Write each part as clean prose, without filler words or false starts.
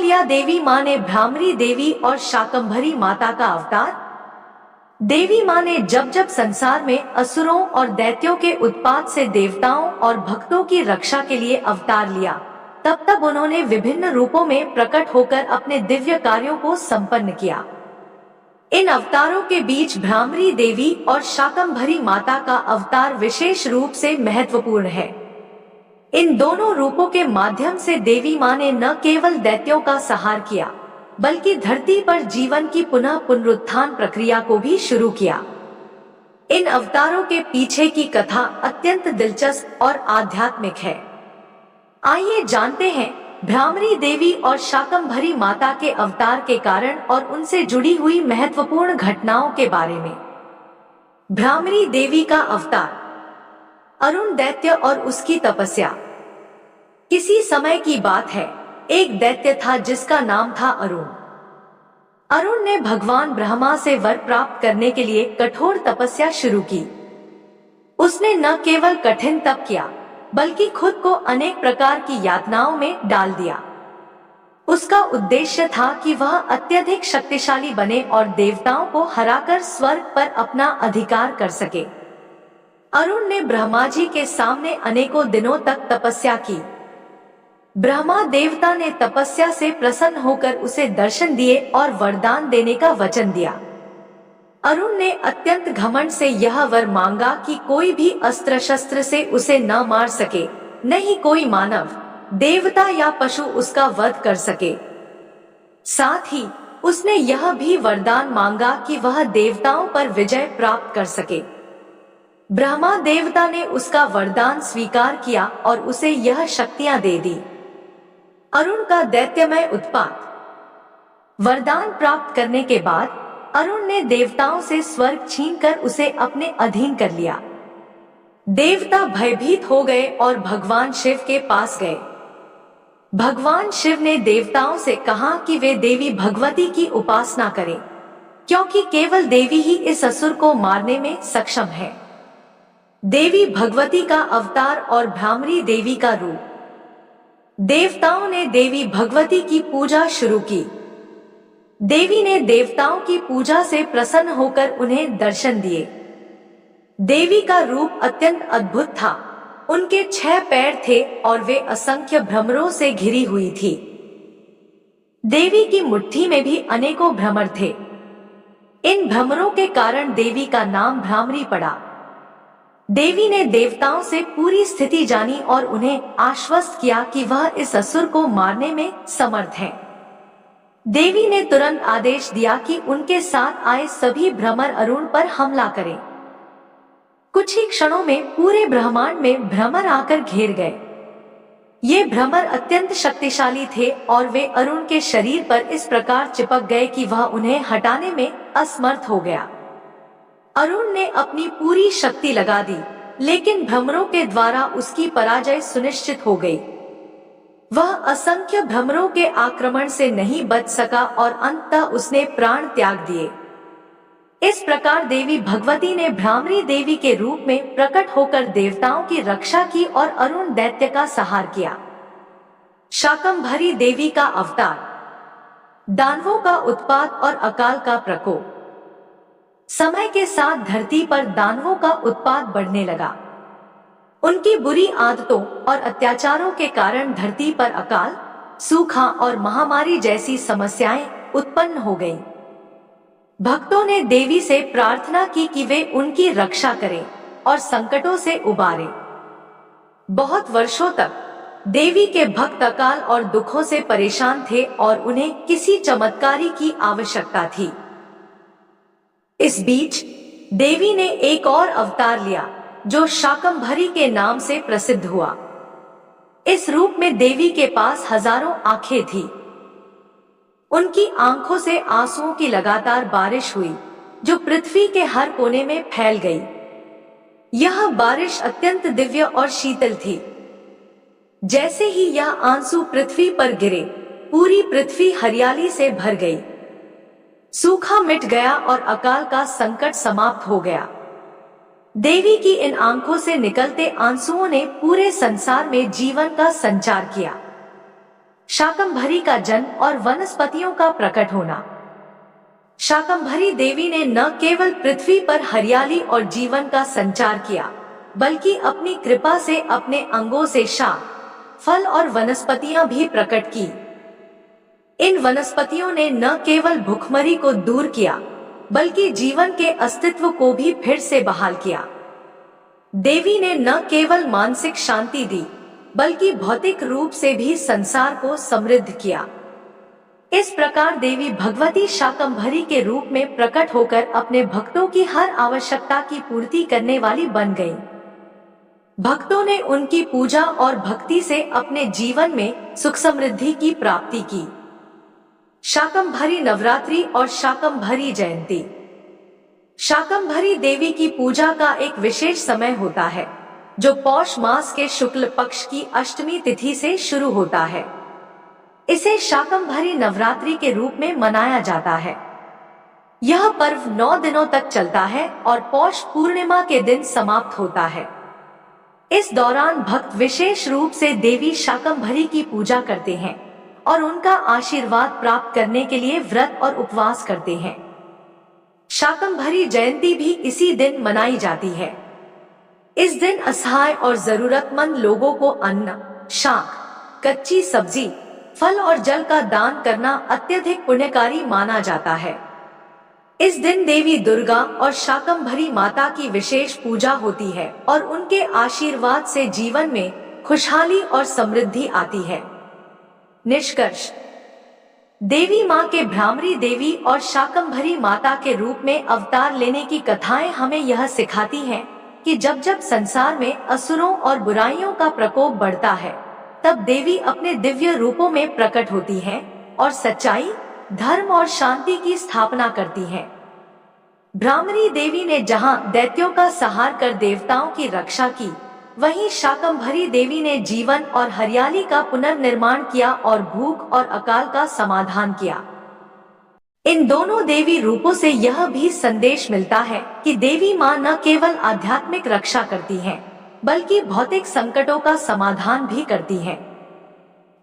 लिया देवी माँ ने भ्रामरी देवी और शाकंभरी माता का अवतार। देवी माँ ने जब जब संसार में असुरों और दैत्यों के उत्पात से देवताओं और भक्तों की रक्षा के लिए अवतार लिया, तब तब उन्होंने विभिन्न रूपों में प्रकट होकर अपने दिव्य कार्यों को संपन्न किया। इन अवतारों के बीच भ्रामरी देवी और शाकंभरी माता का अवतार विशेष रूप से महत्वपूर्ण है। इन दोनों रूपों के माध्यम से देवी माँ ने न केवल दैत्यों का संहार किया, बल्कि धरती पर जीवन की पुनः पुनरुत्थान प्रक्रिया को भी शुरू किया। इन अवतारों के पीछे की कथा अत्यंत दिलचस्प और आध्यात्मिक है। आइए जानते हैं भ्रामरी देवी और शाकंभरी माता के अवतार के कारण और उनसे जुड़ी हुई महत्वपूर्ण घटनाओं के बारे में। भ्रामरी देवी का अवतार। अरुण दैत्य और उसकी तपस्या। किसी समय की बात है, एक दैत्य था जिसका नाम था अरुण। अरुण ने भगवान ब्रह्मा से वर प्राप्त करने के लिए कठोर तपस्या शुरू की। उसने न केवल कठिन तप किया, बल्कि खुद को अनेक प्रकार की यातनाओं में डाल दिया। उसका उद्देश्य था कि वह अत्यधिक शक्तिशाली बने और देवताओं को हराकर स्वर्ग पर अपना अधिकार कर सके। अरुण ने ब्रह्मा जी के सामने अनेकों दिनों तक तपस्या की। ब्रह्मा देवता ने तपस्या से प्रसन्न होकर उसे दर्शन दिए और वरदान देने का वचन दिया। अरुण ने अत्यंत घमंड से यह वर मांगा कि कोई भी अस्त्र शस्त्र से उसे न मार सके, न ही कोई मानव, देवता या पशु उसका वध कर सके। साथ ही उसने यह भी वरदान मांगा कि वह देवताओं पर विजय प्राप्त कर सके। ब्रह्मा देवता ने उसका वरदान स्वीकार किया और उसे यह शक्तियां दे दी। अरुण का दैत्यमय उत्पात। वरदान प्राप्त करने के बाद अरुण ने देवताओं से स्वर्ग छीनकर उसे अपने अधीन कर लिया। देवता भयभीत हो गए और भगवान शिव के पास गए। भगवान शिव ने देवताओं से कहा कि वे देवी भगवती की उपासना करें, क्योंकि केवल देवी ही इस असुर को मारने में सक्षम है। देवी भगवती का अवतार और भ्रामरी देवी का रूप। देवताओं ने देवी भगवती की पूजा शुरू की। देवी ने देवताओं की पूजा से प्रसन्न होकर उन्हें दर्शन दिए। देवी का रूप अत्यंत अद्भुत था। उनके 6 पैर थे और वे असंख्य भ्रमरों से घिरी हुई थी। देवी की मुट्ठी में भी अनेकों भ्रमर थे। इन भ्रमरों के कारण देवी का नाम भ्रामरी पड़ा। देवी ने देवताओं से पूरी स्थिति जानी और उन्हें आश्वस्त किया कि वह इस असुर को मारने में समर्थ है। देवी ने तुरंत आदेश दिया कि उनके साथ आए सभी भ्रमर अरुण पर हमला करें। कुछ ही क्षणों में पूरे ब्रह्मांड में भ्रमर आकर घेर गए। ये भ्रमर अत्यंत शक्तिशाली थे और वे अरुण के शरीर पर इस प्रकार चिपक गए कि वह उन्हें हटाने में असमर्थ हो गया। अरुण ने अपनी पूरी शक्ति लगा दी, लेकिन भ्रमरों के द्वारा उसकी पराजय सुनिश्चित हो गई। वह असंख्य भ्रमरों के आक्रमण से नहीं बच सका और अंततः उसने प्राण त्याग दिए। इस प्रकार देवी भगवती ने भ्रामरी देवी के रूप में प्रकट होकर देवताओं की रक्षा की और अरुण दैत्य का संहार किया। शाकंभरी देवी का अवतार। दानवों का उत्पात और अकाल का प्रकोप। समय के साथ धरती पर दानवों का उत्पात बढ़ने लगा। उनकी बुरी आदतों और अत्याचारों के कारण धरती पर अकाल, सूखा और महामारी जैसी समस्याएं उत्पन्न हो गईं। भक्तों ने देवी से प्रार्थना की कि वे उनकी रक्षा करें और संकटों से उबारें। बहुत वर्षों तक देवी के भक्त अकाल और दुखों से परेशान थे और उन्हें किसी चमत्कारी की आवश्यकता थी। इस बीच देवी ने एक और अवतार लिया, जो शाकंभरी के नाम से प्रसिद्ध हुआ। इस रूप में देवी के पास हजारों आंखें थी। उनकी आंखों से आंसुओं की लगातार बारिश हुई, जो पृथ्वी के हर कोने में फैल गई। यह बारिश अत्यंत दिव्य और शीतल थी। जैसे ही यह आंसू पृथ्वी पर गिरे, पूरी पृथ्वी हरियाली से भर गई। सूखा मिट गया और अकाल का संकट समाप्त हो गया। देवी की इन आंखों से निकलते आंसुओं ने पूरे संसार में जीवन का संचार किया। शाकंभरी का जन्म और वनस्पतियों का प्रकट होना। शाकंभरी देवी ने न केवल पृथ्वी पर हरियाली और जीवन का संचार किया, बल्कि अपनी कृपा से अपने अंगों से शाक, फल और वनस्पतियां भी प्रकट की। इन वनस्पतियों ने न केवल भुखमरी को दूर किया, बल्कि जीवन के अस्तित्व को भी फिर से बहाल किया। देवी ने न केवल मानसिक शांति दी, बल्कि भौतिक रूप से भी संसार को समृद्ध किया। इस प्रकार देवी भगवती शाकंभरी के रूप में प्रकट होकर अपने भक्तों की हर आवश्यकता की पूर्ति करने वाली बन गई। भक्तों ने उनकी पूजा और भक्ति से अपने जीवन में सुख समृद्धि की प्राप्ति की। शाकंभरी नवरात्रि और शाकंभरी जयंती। शाकंभरी देवी की पूजा का एक विशेष समय होता है, जो पौष मास के शुक्ल पक्ष की अष्टमी तिथि से शुरू होता है। इसे शाकंभरी नवरात्रि के रूप में मनाया जाता है। यह पर्व 9 दिनों तक चलता है और पौष पूर्णिमा के दिन समाप्त होता है। इस दौरान भक्त विशेष रूप से देवी शाकंभरी की पूजा करते हैं और उनका आशीर्वाद प्राप्त करने के लिए व्रत और उपवास करते हैं। शाकंभरी जयंती भी इसी दिन मनाई जाती है। इस दिन असहाय और जरूरतमंद लोगों को अन्न, शाक, कच्ची सब्जी, फल और जल का दान करना अत्यधिक पुण्यकारी माना जाता है। इस दिन देवी दुर्गा और शाकंभरी माता की विशेष पूजा होती है और उनके आशीर्वाद से जीवन में खुशहाली और समृद्धि आती है। निष्कर्ष: देवी माँ के भ्रामरी देवी और शाकंभरी माता के रूप में अवतार लेने की कथाएं हमें यह सिखाती हैं कि जब जब संसार में असुरों और बुराइयों का प्रकोप बढ़ता है, तब देवी अपने दिव्य रूपों में प्रकट होती हैं और सच्चाई, धर्म और शांति की स्थापना करती हैं। भ्रामरी देवी ने जहां दैत्यों का संहार कर देवताओं की रक्षा की, वहीं शाकंभरी देवी ने जीवन और हरियाली का पुनर्निर्माण किया और भूख और अकाल का समाधान किया। इन दोनों देवी रूपों से यह भी संदेश मिलता है कि देवी माँ न केवल आध्यात्मिक रक्षा करती हैं, बल्कि भौतिक संकटों का समाधान भी करती हैं।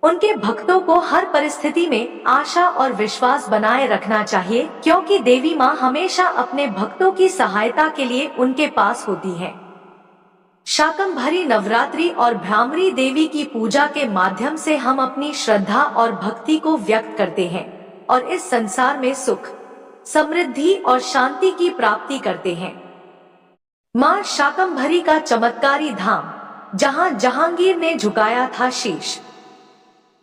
उनके भक्तों को हर परिस्थिति में आशा और विश्वास बनाए रखना चाहिए, क्योंकि देवी माँ हमेशा अपने भक्तों की सहायता के लिए उनके पास होती है। शाकंभरी नवरात्रि और भ्रामरी देवी की पूजा के माध्यम से हम अपनी श्रद्धा और भक्ति को व्यक्त करते हैं और इस संसार में सुख, समृद्धि और शांति की प्राप्ति करते हैं। मां शाकंभरी का चमत्कारी धाम, जहां जहांगीर ने झुकाया था शीश।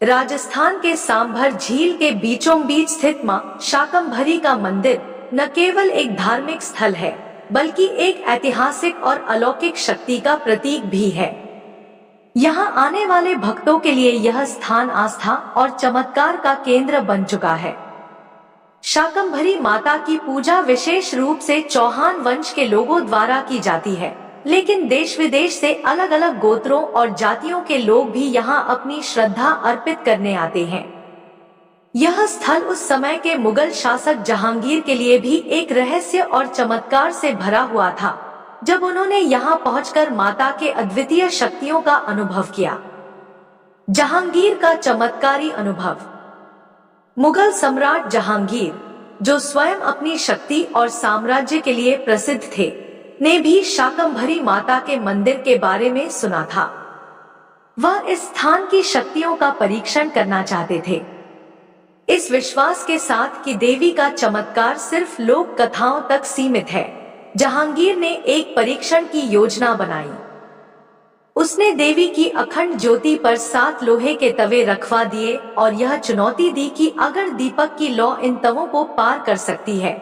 राजस्थान के सांभर झील के बीचों बीच स्थित मां शाकंभरी का मंदिर न केवल एक धार्मिक स्थल है, बल्कि एक ऐतिहासिक और अलौकिक शक्ति का प्रतीक भी है। यहाँ आने वाले भक्तों के लिए यह स्थान आस्था और चमत्कार का केंद्र बन चुका है। शाकंभरी माता की पूजा विशेष रूप से चौहान वंश के लोगों द्वारा की जाती है, लेकिन देश विदेश से अलग अलग गोत्रों और जातियों के लोग भी यहाँ अपनी श्रद्धा अर्पित करने आते हैं। यह स्थल उस समय के मुगल शासक जहांगीर के लिए भी एक रहस्य और चमत्कार से भरा हुआ था, जब उन्होंने यहाँ पहुंचकर माता के अद्वितीय शक्तियों का अनुभव किया। जहांगीर का चमत्कारी अनुभव। मुगल सम्राट जहांगीर, जो स्वयं अपनी शक्ति और साम्राज्य के लिए प्रसिद्ध थे, ने भी शाकंभरी माता के मंदिर के बारे में सुना था। वह इस स्थान की शक्तियों का परीक्षण करना चाहते थे, इस विश्वास के साथ कि देवी का चमत्कार सिर्फ लोक कथाओं तक सीमित है। जहांगीर ने एक परीक्षण की योजना बनाई। उसने देवी की अखंड ज्योति पर 7 लोहे के तवे रखवा दिए और यह चुनौती दी कि अगर दीपक की लौ इन तवों को पार कर सकती है,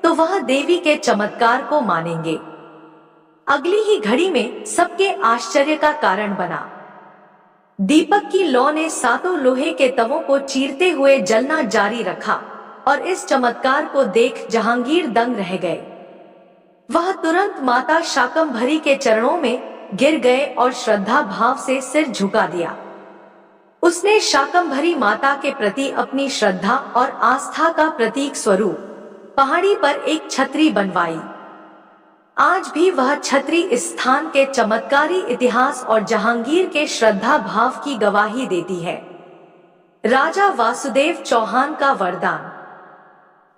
तो वह देवी के चमत्कार को मानेंगे। अगली ही घड़ी में सबके आश्चर्य का कारण बना। दीपक की लौ ने 7 लोहे के तवों को चीरते हुए जलना जारी रखा और इस चमत्कार को देख जहांगीर दंग रह गए। वह तुरंत माता शाकंभरी के चरणों में गिर गए और श्रद्धा भाव से सिर झुका दिया। उसने शाकंभरी माता के प्रति अपनी श्रद्धा और आस्था का प्रतीक स्वरूप पहाड़ी पर एक छतरी बनवाई। आज भी वह छतरी इस स्थान के चमत्कारी इतिहास और जहांगीर के श्रद्धा भाव की गवाही देती है। राजा वासुदेव चौहान का वरदान।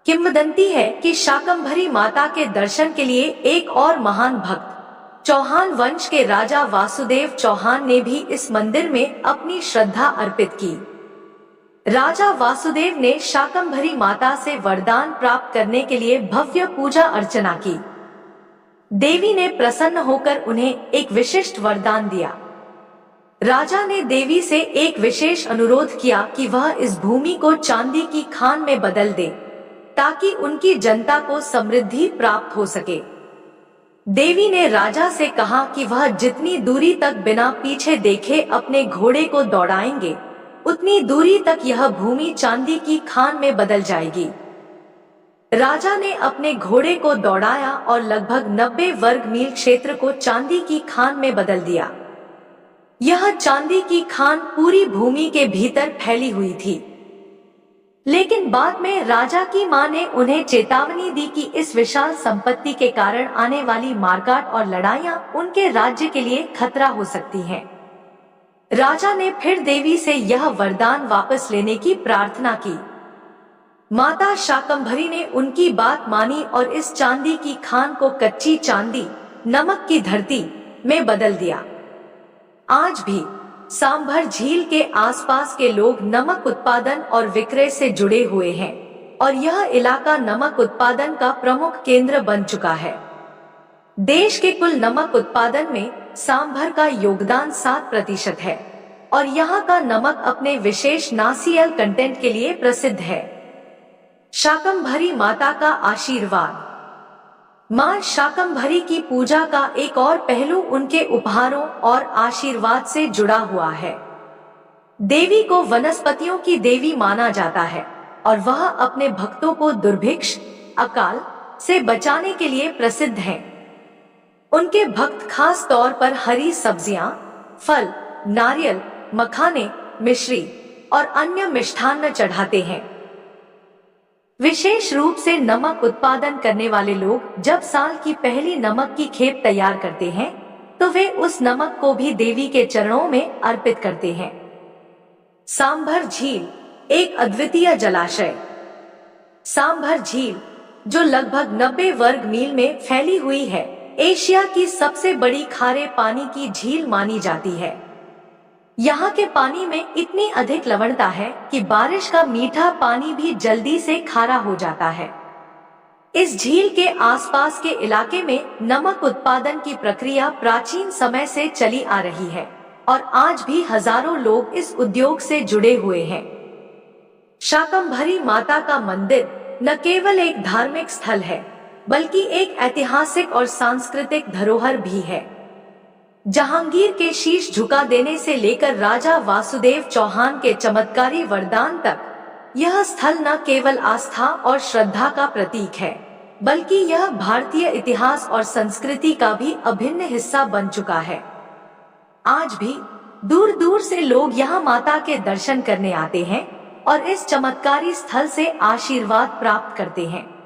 किंवदंती है कि शाकंभरी माता के दर्शन के लिए एक और महान भक्त चौहान वंश के राजा वासुदेव चौहान ने भी इस मंदिर में अपनी श्रद्धा अर्पित की। राजा वासुदेव ने शाकंभरी माता से वरदान प्राप्त करने के लिए भव्य पूजा अर्चना की। देवी ने प्रसन्न होकर उन्हें एक विशिष्ट वरदान दिया। राजा ने देवी से एक विशेष अनुरोध किया कि वह इस भूमि को चांदी की खान में बदल दे, ताकि उनकी जनता को समृद्धि प्राप्त हो सके। देवी ने राजा से कहा कि वह जितनी दूरी तक बिना पीछे देखे अपने घोड़े को दौड़ाएंगे, उतनी दूरी तक यह भूमि चांदी की खान में बदल जाएगी। राजा ने अपने घोड़े को दौड़ाया और लगभग 90 वर्ग मील क्षेत्र को चांदी की खान में बदल दिया। यह चांदी की खान पूरी भूमि के भीतर फैली हुई थी। लेकिन बाद में राजा की मां ने उन्हें चेतावनी दी कि इस विशाल संपत्ति के कारण आने वाली मारकाट और लड़ाइयां उनके राज्य के लिए खतरा हो सकती हैं। राजा ने फिर देवी से यह वरदान वापस लेने की प्रार्थना की। माता शाकंभरी ने उनकी बात मानी और इस चांदी की खान को कच्ची चांदी, नमक की धरती में बदल दिया। आज भी सांभर झील के आसपास के लोग नमक उत्पादन और विक्रय से जुड़े हुए हैं और यह इलाका नमक उत्पादन का प्रमुख केंद्र बन चुका है। देश के कुल नमक उत्पादन में सांभर का योगदान 7% है और यहाँ का नमक अपने विशेष नासियल कंटेंट के लिए प्रसिद्ध है। शाकंभरी माता का आशीर्वाद। मां शाकंभरी की पूजा का एक और पहलू उनके उपहारों और आशीर्वाद से जुड़ा हुआ है। देवी को वनस्पतियों की देवी माना जाता है और वह अपने भक्तों को दुर्भिक्ष, अकाल से बचाने के लिए प्रसिद्ध हैं। उनके भक्त खास तौर पर हरी सब्जियां, फल, नारियल, मखाने, मिश्री और अन्य मिष्ठान्न चढ़ाते हैं। विशेष रूप से नमक उत्पादन करने वाले लोग जब साल की पहली नमक की खेप तैयार करते हैं, तो वे उस नमक को भी देवी के चरणों में अर्पित करते हैं। सांभर झील एक अद्वितीय जलाशय। सांभर झील, जो लगभग 90 वर्ग मील में फैली हुई है, एशिया की सबसे बड़ी खारे पानी की झील मानी जाती है। यहाँ के पानी में इतनी अधिक लवणता है कि बारिश का मीठा पानी भी जल्दी से खारा हो जाता है। इस झील के आसपास के इलाके में नमक उत्पादन की प्रक्रिया प्राचीन समय से चली आ रही है और आज भी हजारों लोग इस उद्योग से जुड़े हुए हैं। शाकंभरी माता का मंदिर न केवल एक धार्मिक स्थल है, बल्कि एक ऐतिहासिक और सांस्कृतिक धरोहर भी है। जहांगीर के शीश झुका देने से लेकर राजा वासुदेव चौहान के चमत्कारी वरदान तक, यह स्थल न केवल आस्था और श्रद्धा का प्रतीक है, बल्कि यह भारतीय इतिहास और संस्कृति का भी अभिन्न हिस्सा बन चुका है। आज भी दूर दूर से लोग यहाँ माता के दर्शन करने आते हैं और इस चमत्कारी स्थल से आशीर्वाद प्राप्त करते हैं।